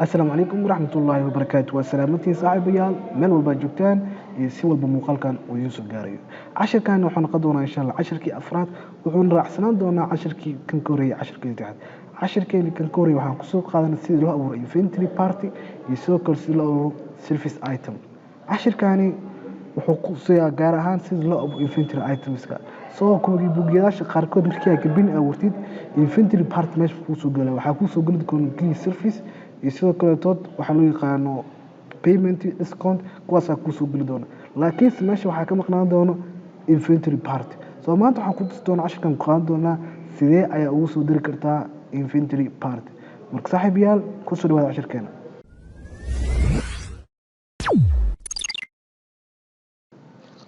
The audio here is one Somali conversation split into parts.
السلام عليكم ورحمة الله وبركاته وسلامتي صاحبيال meel walba joogtaan iyo si walba muuqaalkan uu idin soo gaarayo casharkan waxaan noqon doonaa insha Allah casharkii afraad wuxuuna raacsanaan doonaa casharkii kan ka horeeyay casharkii saddexaad casharkeeni kan ka horeeyay waxaan kusoo qaadanay sidii loo abuuro inventory party iyo sidoo kale sidii loo abuuro service item casharkani wuxuu ku soo gaar ahaan sidii loo abuuro inventory items-ka soo koobi buugyadaasha qaarkood markii ay kabin abuurtid inventory party meesha ku soo galay waxaa ku soo gali doona key service iyo sidoo kale tood waxaa loo yaqaano payment discount kuwaas ku soo gali doona laakiin meesha waxaa ka maqnaan doona inventory party soo maanta waxaan ku tusi doonaa casharkan ku qaadan doonaa sidee ayaa ugu soo diri kartaa inventory party marka saaxiibayaal ku soo dhawaada casharkeena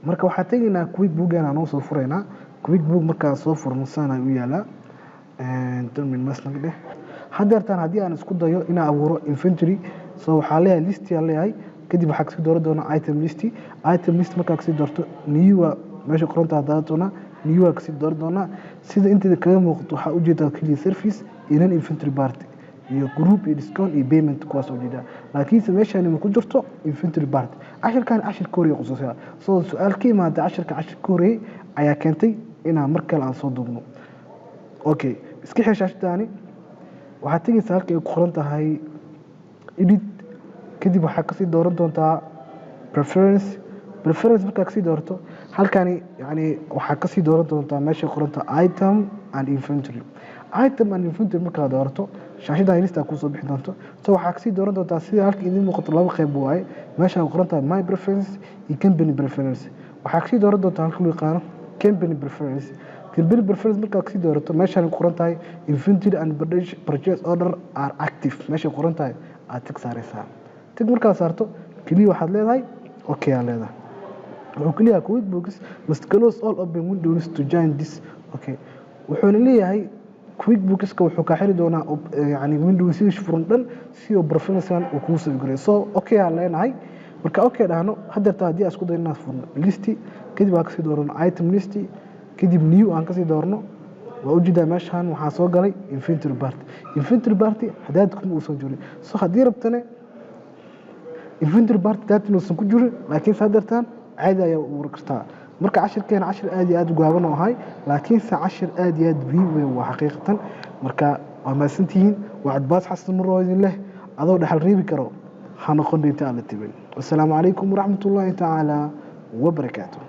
marka waxaa tegaynaa quick book aan noo soo furaynaa quick book markaa soo furno sana u yaala termin masnaga dheh hadeertaan haddii aan isku dayo inaan abuuro inventory soo waxaa leeyahay list yaa leeyahay kadib waxaa kasii dooran doonaa item list markaa kasii doorto new meesha qoronta hadaa doonaa new kasii dooran doonaa sida inteeda kaga muuqato waxaa ujeedaa keliya service iyo non inventory party iyo group iyo discount iyo payment kuwaas ujeedaa laakiinse meeshaani ma ku jirto inventory party casharkan cashar ka horeeya qusuusiya soo su-aal ka imaada casharka cashar ka horeeyay ayaa keentay inaan mar kale aan soo duubno okay iska xeshaashtaani waxaad tegaysaa halka ay ku qoran tahay edit kadib waxaa kasii dooran doontaa preference markaa kasii doorto halkani yani waxaa kasii dooran doontaa meesha qoran tahay item and inventory markaa doorato shaashada lista kusoo bixi doonto so waxaa kasii dooran doontaa sida halka idin muuqato laba qayb waaye meesha qoran tahay my preference iyo company preference waxaa kasii dooran doontaa halka loo yaqaano company preference markaa kasii doorato meeshaan qoran tahay inventory and purchase order are active meesha qoran tahay aad tig saaraysaa tig markaa saarto kaliya waxaad leedahay okay aad leedahay wuxuu kaliya quick books must close all open windows to join this okay wuxuuna leeyahay quick bookska wuxuu ka xiri doonaa yani windows furan dhan si uu preference uu ku soo gareeyo so okay aad leenahay marka okay dhahno hadeerta haddii aad isku dayo inaad furno list kadib aad kasii dooran item list kadib new aan kasii doorno waa ujeedaa meeshaan waxaa soo galay inventory party hadaad kuma uusan jirin so haddii rabtane inventory party daatin uusan ku jirin laakiin sadartaan caadi ayaa ugu kartaa marka casharkeena cashar aad iyo aad u gaaban oo ahay laakiin cashar aad iyo aad muhiim weyn waa xaqiiqatan marka waa maasantihiin waa cadbaas xasan marooyin leh adoo dhaxal reebi karo ha noqon inta aan la tibin wassalaamu calaykum waraxmatullaahi tacaala wabarakaatuh